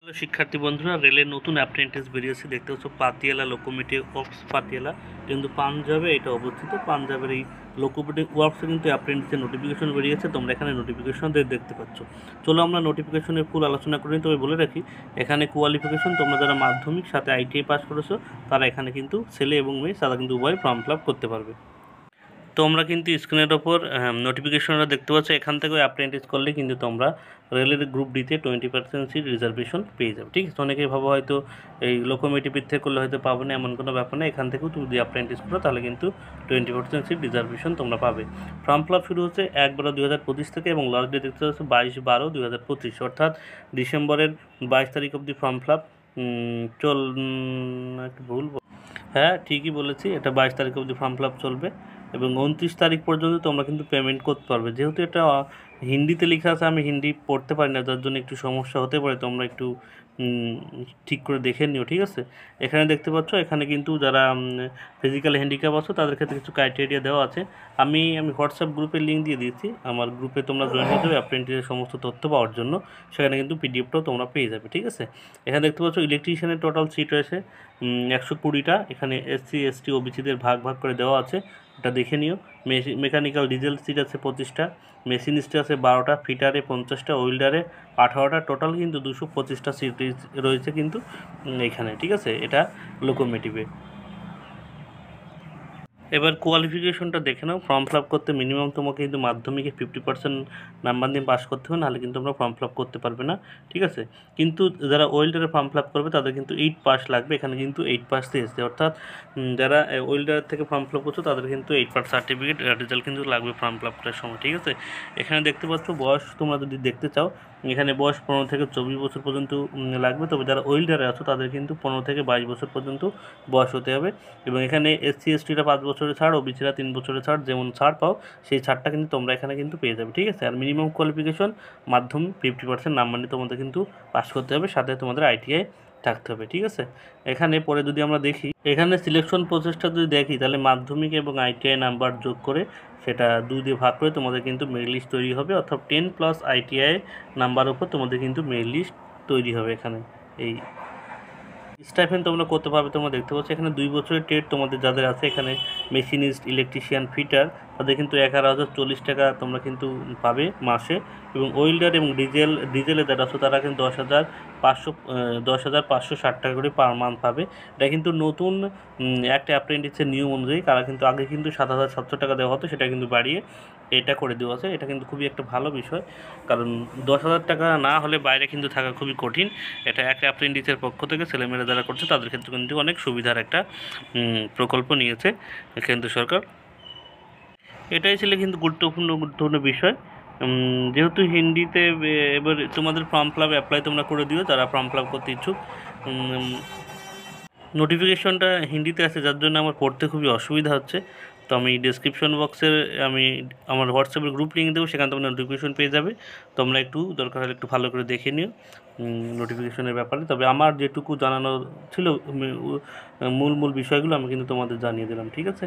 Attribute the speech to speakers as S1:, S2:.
S1: Hello শিক্ষার্থী বন্ধুরা, রেলের নতুন অ্যাপ্রেন্টিস বেরিয়েছে। দেখতে পাচ্ছ পাতিয়ালা লোকোমোটিভ ওয়ার্কস পাতিয়ালা, কিন্তু পাঞ্জাবে এটা অবস্থিত। পাঞ্জাবের এই লোকোমোটিভ ওয়ার্কসে কিন্তু অ্যাপ্রেন্টিসের নোটিফিকেশন বেরিয়েছে। তোমরা এখানে নোটিফিকেশন দেখতে পাচ্ছ। চলো আমরা নোটিফিকেশনের ফুল আলোচনা করি। তবে বলে রাখি, এখানে কোয়ালিফিকেশন তোমরা যারা মাধ্যমিক সাথে আইটিআই পাস করেছো তারা এখানে কিন্তু ছেলে এবং মেয়ে তারা কিন্তু উভয় ফর্ম ফিল আপ করতে পারবে। তোমরা কিন্তু স্ক্রিনের ওপর নোটিফিকেশনটা দেখতে পাচ্ছ। এখান থেকেও অ্যাপ্রেন্টিস করলে কিন্তু তোমরা রেলের গ্রুপ ডিতে 20% সিট রিজার্ভেশন পেয়ে যাবে। ঠিক আছে, অনেকেই ভাবো হয়তো এই লোকোমোটিভের থেকে করলে হয়তো পাবো না, এমন কোনো ব্যাপার না। এখান থেকেও তুমি যদি অ্যাপ্রেন্টিস করো তাহলে কিন্তু 20% সিট রিজার্ভেশন তোমরা পাবে। ফর্ম ফিল আপ শুরু হচ্ছে 1/12/2025 থেকে এবং লাস্ট ডেট দেখতে পাচ্ছ 22/12/2025, অর্থাৎ ডিসেম্বরের 22 তারিখ অবধি ফর্ম ফিল আপ একটু ভুল, হ্যাঁ ঠিকই বলেছি, এটা 22 তারিখ অবধি ফর্ম ফিল আপ চলবে এবং 29 তারিখ পর্যন্ত তোমরা কিন্তু পেমেন্ট করতে পারবে। যেহেতু এটা হিন্দিতে লেখা আছে, আমি হিন্দি পড়তে পারি না, যার জন্য একটু সমস্যা হতে পারে। তোমরা একটু ঠিক করে দেখে নিও, ঠিক আছে। এখানে দেখতে পাচ্ছ, এখানে কিন্তু যারা ফিজিক্যাল হ্যান্ডিক্যাপ আছো তাদের ক্ষেত্রে কিছু ক্রাইটেরিয়া দেওয়া আছে। আমি হোয়াটসঅ্যাপ গ্রুপের লিঙ্ক দিয়ে দিয়েছি। আমার গ্রুপে তোমরা জয়েন হয়ে যাবে অ্যাপ্রেন্টিসের সমস্ত তথ্য পাওয়ার জন্য। সেখানে কিন্তু পিডিএফটাও তোমরা পেয়ে যাবে, ঠিক আছে। এখানে দেখতে পাচ্ছ ইলেকট্রিশিয়ানের টোটাল সিট রয়েছে 120টা। এখানে এসসি এসটি ওবিসিদের ভাগ ভাগ করে দেওয়া আছে, এটা দেখে নিও। মেকানিক্যাল ডিজেল সিট আছে 25টা, মেশিনিস্টে আছে 12টা, ফিটারে 50টা, ওয়েল্ডারে 18টা, টোটাল কিন্তু 225টা সিট রয়েছে কিন্তু এখানে, ঠিক আছে। এটা লোকোমোটিভে। এবার কোয়ালিফিকেশনটা দেখে নাও। ফর্ম ফিল আপ করতে মিনিমাম তোমাকে কিন্তু মাধ্যমিকে 50% নাম্বার দিয়ে পাস করতে হবে, নাহলে কিন্তু তোমরা ফর্ম ফিল আপ করতে পারবে না, ঠিক আছে। কিন্তু যারা ওয়েল্ডারে ফর্ম ফিল আপ করবে তাদের কিন্তু 8 পাস লাগবে। এখানে কিন্তু 8 পাস দিয়েছে, অর্থাৎ যারা ওয়েল্ডার থেকে ফর্ম ফিল আপ করছো তাদের কিন্তু 8 পাস সার্টিফিকেট রেজাল্ট কিন্তু লাগবে ফর্ম ফিল আপ করার সময়, ঠিক আছে। এখানে দেখতে পাচ্ছ বয়স তোমরা যদি দেখতে চাও, এখানে বয়স 15 থেকে 24 বছর পর্যন্ত লাগবে। তবে যারা ওয়েল্ডারে আছো তাদের কিন্তু 15 থেকে 22 বছর পর্যন্ত বয়স হতে হবে। এবং এখানে এসসি এসটিরা 5 বছরের ছাড়, ওবিসিরা 3 বছরের ছাড়, যেমন ছাড় পাও সেই ছাড়টা কিন্তু তোমরা এখানে কিন্তু পেয়ে যাবে, ঠিক আছে। আর মিনিমাম কোয়ালিফিকেশন মাধ্যমিক 50% নাম্বার নিয়ে তোমাদের কিন্তু পাস করতে হবে, সাথে তোমাদের আইটিআই থাকতে হবে, ঠিক আছে। এখানে পরে যদি আমরা দেখি, এখানে সিলেকশন প্রসেসটা যদি দেখি, তাহলে মাধ্যমিক এবং আইটিআই নাম্বার যোগ করে সেটা 2 দিয়ে ভাগ করে তোমাদের কিন্তু মেরিট লিস্ট তৈরি হবে, অর্থাৎ 10 প্লাস আইটিআই নাম্বার উপর তোমাদের কিন্তু মেরিট লিস্ট তৈরি হবে। এখানে এই স্টাইপেন্ড তোমরা করতে পারবে। তোমরা দেখতে পাচ্ছ এখানে 2 বছরের ট্রেড তোমাদের যাদের আছে, এখানে মেশিনিস্ট, ইলেকট্রিশিয়ান, ফিটার, তাদের কিন্তু 11,040 টাকা তোমরা কিন্তু পাবে মাসে। এবং ওয়েল্ডার এবং ডিজেলে যারা আছে তারা কিন্তু 10,560 টাকা করে পার মান্থ পাবে। এটা কিন্তু নতুন একটা অ্যাপ্রেন্টিসের নিয়ম অনুযায়ী, তারা কিন্তু আগে কিন্তু 7,700 টাকা দেওয়া হতো, সেটা কিন্তু বাড়িয়ে এটা করে দেওয়া আছে। এটা কিন্তু খুবই একটা ভালো বিষয়, কারণ 10,000 টাকা না হলে বাইরে কিন্তু থাকা খুবই কঠিন। এটা একটা অ্যাপ্রেন্টিসের পক্ষ থেকে ছেলেমেয়েরা যারা করছে তাদের ক্ষেত্রে কিন্তু অনেক সুবিধার একটা প্রকল্প নিয়েছে কেন্দ্র সরকার। এটাই ছিল কিন্তু গুরুত্বপূর্ণ বিষয়। যেহেতু হিন্দিতে, এবার তোমাদের ফর্ম ফিল আপ অ্যাপ্লাই তোমরা করে দিও যারা ফর্ম ফিল আপ করতে ইচ্ছুক। নোটিফিকেশনটা হিন্দিতে আছে, যার জন্য আমার পড়তে খুবই অসুবিধা হচ্ছে। তো আমি ডিসক্রিপশন বক্সে আমি আমার হোয়াটসঅ্যাপের গ্রুপ লিঙ্ক দেবো, সেখানে তোমরা নোটিফিকেশন পেয়ে যাবে। তোমরা একটু দরকার হলে একটু ভালো করে দেখে নিও নোটিফিকেশনের ব্যাপারে। তবে আমার যেটুকু জানানো ছিল মূল বিষয়গুলো আমি কিন্তু তোমাদের জানিয়ে দিলাম, ঠিক আছে।